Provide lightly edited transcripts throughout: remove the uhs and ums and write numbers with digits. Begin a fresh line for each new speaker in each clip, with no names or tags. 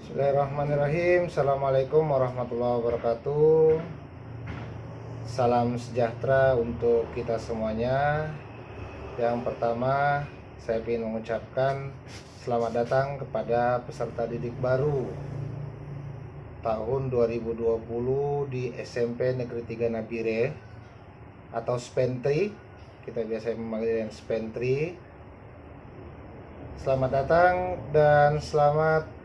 Bismillahirrahmanirrahim. Assalamualaikum warahmatullahi wabarakatuh. Salam sejahtera untuk kita semuanya. Yang pertama, saya ingin mengucapkan selamat datang kepada peserta didik baru tahun 2020 di SMP Negeri 3 Nabire atau Spentri. Kita biasa memanggilnya Spentri. Selamat datang dan selamat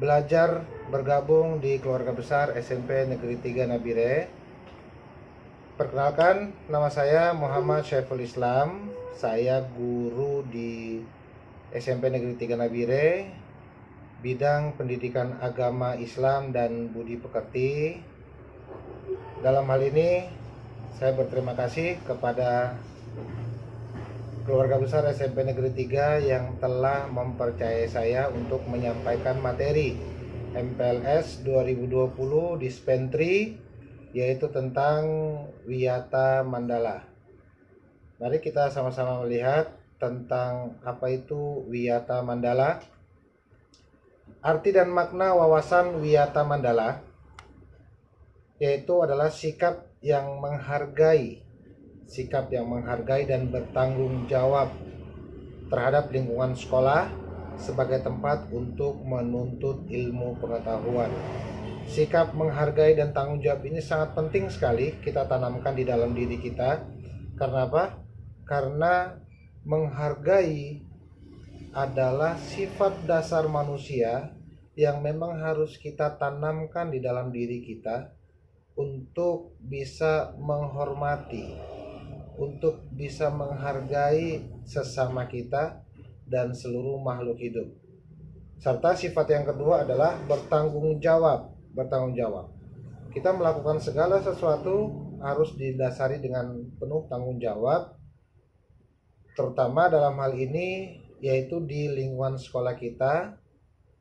belajar bergabung di keluarga besar SMP Negeri 3 Nabire. Perkenalkan, nama saya Muhammad Syaiful Islam. Saya guru di SMP Negeri 3 Nabire, bidang pendidikan agama Islam dan budi pekerti. Dalam hal ini, saya berterima kasih kepada keluarga besar SMP Negeri 3 yang telah mempercayai saya untuk menyampaikan materi MPLS 2020 di Spentri, yaitu tentang Wiyata Mandala. Mari kita sama-sama melihat tentang apa itu Wiyata Mandala. Arti dan makna wawasan Wiyata Mandala yaitu adalah sikap yang menghargai dan bertanggung jawab terhadap lingkungan sekolah sebagai tempat untuk menuntut ilmu pengetahuan. Sikap menghargai dan tanggung jawab ini sangat penting sekali kita tanamkan di dalam diri kita. Karena apa? Karena menghargai adalah sifat dasar manusia yang memang harus kita tanamkan di dalam diri kita untuk bisa menghormati, untuk bisa menghargai sesama kita dan seluruh makhluk hidup. Serta sifat yang kedua adalah bertanggung jawab. Kita melakukan segala sesuatu harus didasari dengan penuh tanggung jawab, terutama dalam hal ini yaitu di lingkungan sekolah kita.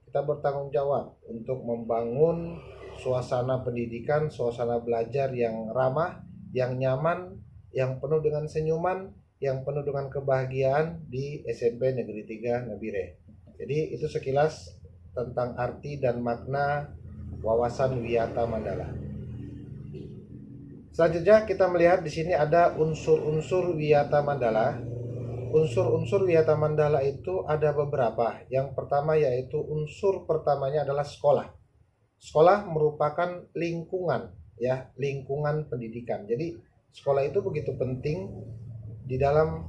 Kita bertanggung jawab untuk membangun suasana pendidikan, suasana belajar yang ramah, yang nyaman, yang penuh dengan senyuman, yang penuh dengan kebahagiaan di SMP Negeri 3 Nabire. Jadi itu sekilas tentang arti dan makna wawasan Wiyata Mandala. Selanjutnya kita melihat di sini ada unsur-unsur Wiyata Mandala. Unsur-unsur Wiyata Mandala itu ada beberapa. Yang pertama yaitu unsur pertamanya adalah sekolah. Sekolah merupakan lingkungan, ya, lingkungan pendidikan. Jadi sekolah itu begitu penting di dalam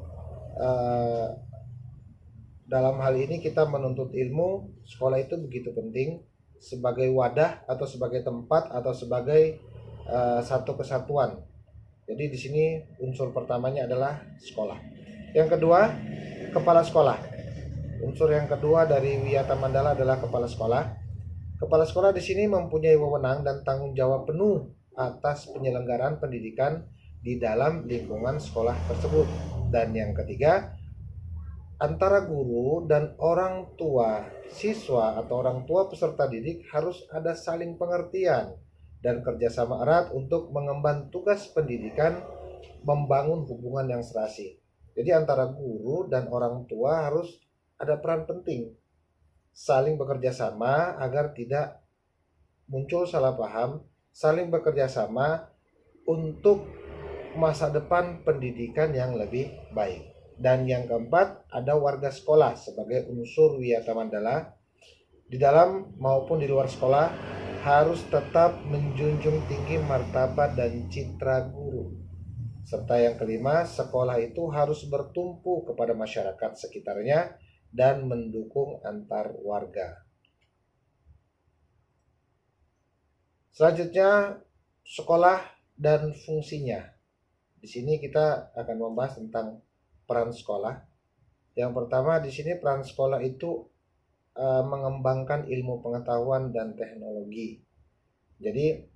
hal ini kita menuntut ilmu. Sekolah itu begitu penting sebagai wadah atau sebagai tempat atau sebagai satu kesatuan. Jadi di sini unsur pertamanya adalah sekolah. Yang kedua, kepala sekolah. Unsur yang kedua dari Wiyata Mandala adalah kepala sekolah. Kepala sekolah di sini mempunyai wewenang dan tanggung jawab penuh atas penyelenggaraan pendidikan di dalam lingkungan sekolah tersebut. Dan yang ketiga, antara guru dan orang tua siswa atau orang tua peserta didik harus ada saling pengertian dan kerjasama erat untuk mengemban tugas pendidikan, membangun hubungan yang serasi. Jadi antara guru dan orang tua harus ada peran penting, saling bekerja sama agar tidak muncul salah paham, saling bekerja sama untuk masa depan pendidikan yang lebih baik. Dan yang keempat, ada warga sekolah sebagai unsur Wiyata Mandala. Di dalam maupun di luar sekolah harus tetap menjunjung tinggi martabat dan citra guru. Serta yang kelima, sekolah itu harus bertumpu kepada masyarakat sekitarnya dan mendukung antar warga. Selanjutnya, sekolah dan fungsinya. Di sini kita akan membahas tentang peran sekolah. Yang pertama di sini peran sekolah itu mengembangkan ilmu pengetahuan dan teknologi. Jadi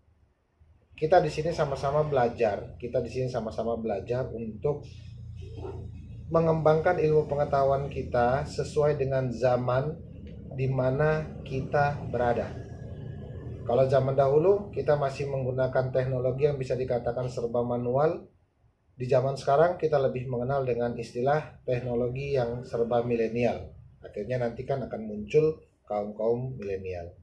kita di sini sama-sama belajar. Untuk mengembangkan ilmu pengetahuan kita sesuai dengan zaman di mana kita berada. Kalau zaman dahulu kita masih menggunakan teknologi yang bisa dikatakan serba manual. Di zaman sekarang kita lebih mengenal dengan istilah teknologi yang serba milenial. Akhirnya nanti kan akan muncul kaum milenial.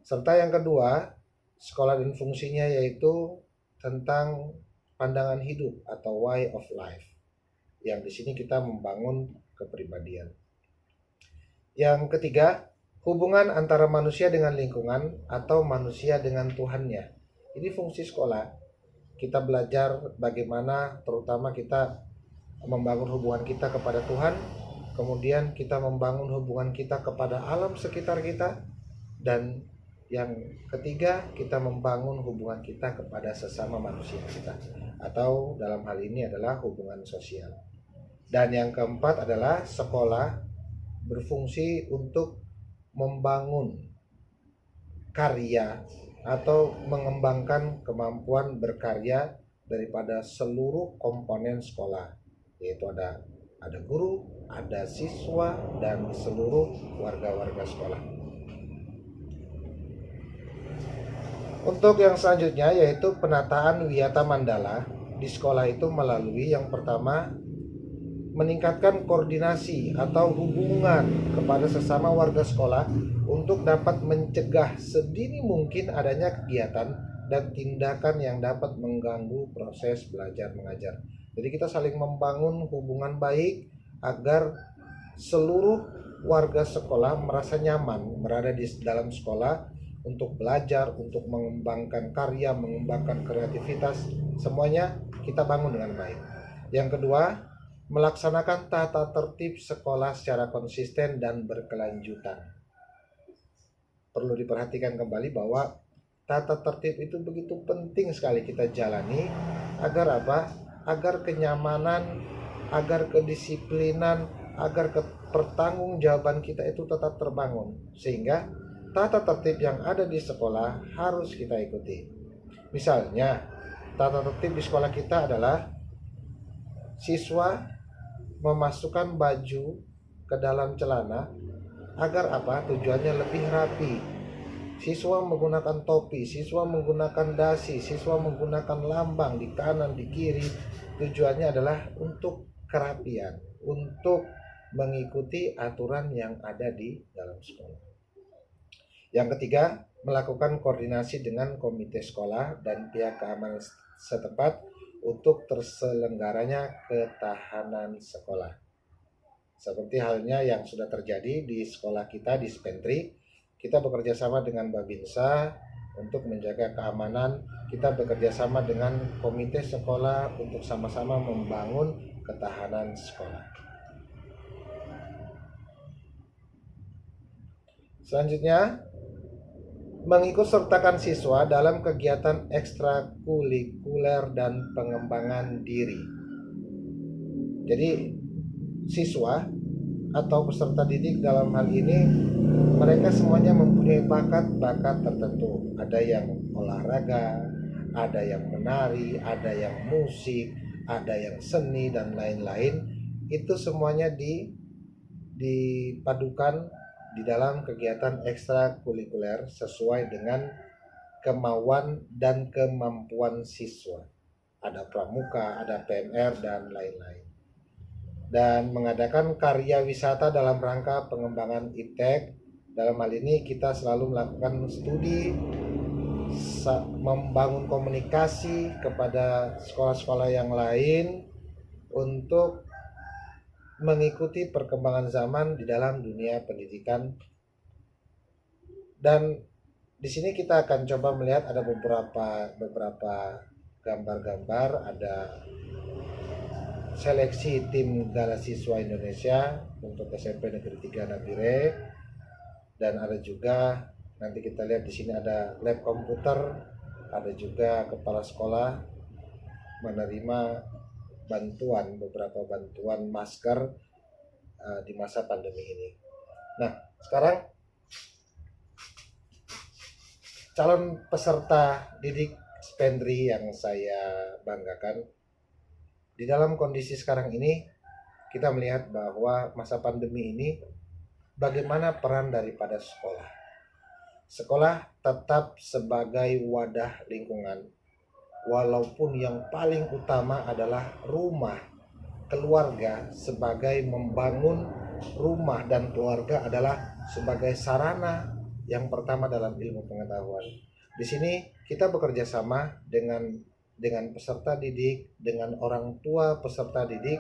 Serta yang kedua, sekolah dan fungsinya yaitu tentang pandangan hidup atau way of life. Yang di sini kita membangun kepribadian. Yang ketiga, hubungan antara manusia dengan lingkungan atau manusia dengan Tuhannya. Ini fungsi sekolah. Kita belajar bagaimana terutama kita membangun hubungan kita kepada Tuhan, kemudian kita membangun hubungan kita kepada alam sekitar kita, dan yang ketiga kita membangun hubungan kita kepada sesama manusia kita, atau dalam hal ini adalah hubungan sosial. Dan yang keempat adalah sekolah berfungsi untuk membangun karya atau mengembangkan kemampuan berkarya daripada seluruh komponen sekolah, yaitu ada guru, ada siswa, dan seluruh warga-warga sekolah. Untuk yang selanjutnya yaitu penataan Wiyata Mandala di sekolah itu melalui yang pertama meningkatkan koordinasi atau hubungan kepada sesama warga sekolah untuk dapat mencegah sedini mungkin adanya kegiatan dan tindakan yang dapat mengganggu proses belajar mengajar. Jadi kita saling membangun hubungan baik agar seluruh warga sekolah merasa nyaman berada di dalam sekolah untuk belajar, untuk mengembangkan karya, mengembangkan kreativitas, semuanya kita bangun dengan baik. Yang kedua, melaksanakan tata tertib sekolah secara konsisten dan berkelanjutan. Perlu diperhatikan kembali bahwa tata tertib itu begitu penting sekali kita jalani agar apa? Agar kenyamanan, agar kedisiplinan, agar pertanggungjawaban kita itu tetap terbangun, sehingga tata tertib yang ada di sekolah harus kita ikuti. Misalnya, tata tertib di sekolah kita adalah siswa memasukkan baju ke dalam celana agar apa? Tujuannya lebih rapi. Siswa menggunakan topi, siswa menggunakan dasi, siswa menggunakan lambang di kanan, di kiri. Tujuannya adalah untuk kerapian, untuk mengikuti aturan yang ada di dalam sekolah. Yang ketiga, melakukan koordinasi dengan komite sekolah dan pihak keamanan setempat untuk terselenggaranya ketahanan sekolah. Seperti halnya yang sudah terjadi di sekolah kita di Spentri, kita bekerja sama dengan Babinsa untuk menjaga keamanan, kita bekerja sama dengan komite sekolah untuk sama-sama membangun ketahanan sekolah. Selanjutnya, mengikut sertakan siswa dalam kegiatan ekstrakurikuler dan pengembangan diri. Jadi siswa atau peserta didik dalam hal ini mereka semuanya mempunyai bakat-bakat tertentu. Ada yang olahraga, ada yang menari, ada yang musik, ada yang seni dan lain-lain. Itu semuanya dipadukan di dalam kegiatan ekstrakurikuler sesuai dengan kemauan dan kemampuan siswa. Ada pramuka, ada PMR, dan lain-lain. Dan mengadakan karya wisata dalam rangka pengembangan iptek. Dalam hal ini kita selalu melakukan studi, membangun komunikasi kepada sekolah-sekolah yang lain untuk mengikuti perkembangan zaman di dalam dunia pendidikan. Dan di sini kita akan coba melihat ada beberapa gambar-gambar, ada seleksi tim Galasiswa Indonesia untuk SMP Negeri 3 Nabire, dan ada juga nanti kita lihat di sini ada lab komputer, ada juga kepala sekolah menerima beberapa bantuan masker di masa pandemi ini. Nah, sekarang calon peserta didik Spentri yang saya banggakan, di dalam kondisi sekarang ini kita melihat bahwa masa pandemi ini bagaimana peran daripada sekolah. Sekolah tetap sebagai wadah lingkungan, walaupun yang paling utama adalah rumah, keluarga. Sebagai membangun rumah dan keluarga adalah sebagai sarana yang pertama dalam ilmu pengetahuan. Di sini kita bekerja sama dengan peserta didik, dengan orang tua peserta didik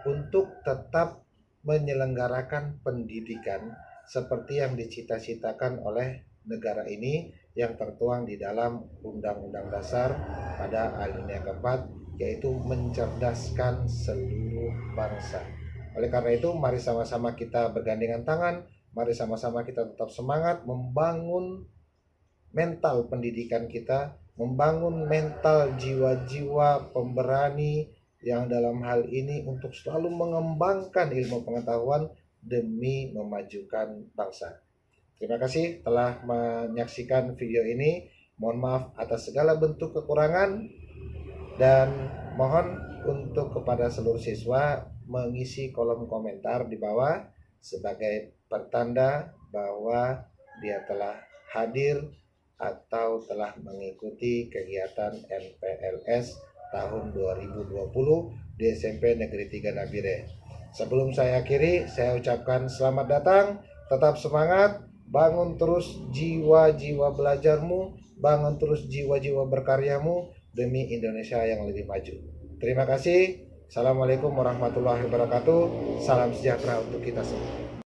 untuk tetap menyelenggarakan pendidikan seperti yang dicita-citakan oleh negara ini yang tertuang di dalam Undang-Undang Dasar pada alinea keempat, yaitu mencerdaskan seluruh bangsa. Oleh karena itu, mari sama-sama kita bergandengan tangan, mari sama-sama kita tetap semangat membangun mental pendidikan kita, membangun mental jiwa-jiwa pemberani yang dalam hal ini untuk selalu mengembangkan ilmu pengetahuan demi memajukan bangsa. Terima kasih telah menyaksikan video ini. Mohon maaf atas segala bentuk kekurangan dan mohon untuk kepada seluruh siswa mengisi kolom komentar di bawah sebagai pertanda bahwa dia telah hadir atau telah mengikuti kegiatan MPLS tahun 2020 di SMP Negeri 3 Nabire. Sebelum saya akhiri, saya ucapkan selamat datang, tetap semangat, bangun terus jiwa-jiwa belajarmu, bangun terus jiwa-jiwa berkaryamu demi Indonesia yang lebih maju. Terima kasih. Assalamualaikum warahmatullahi wabarakatuh. Salam sejahtera untuk kita semua.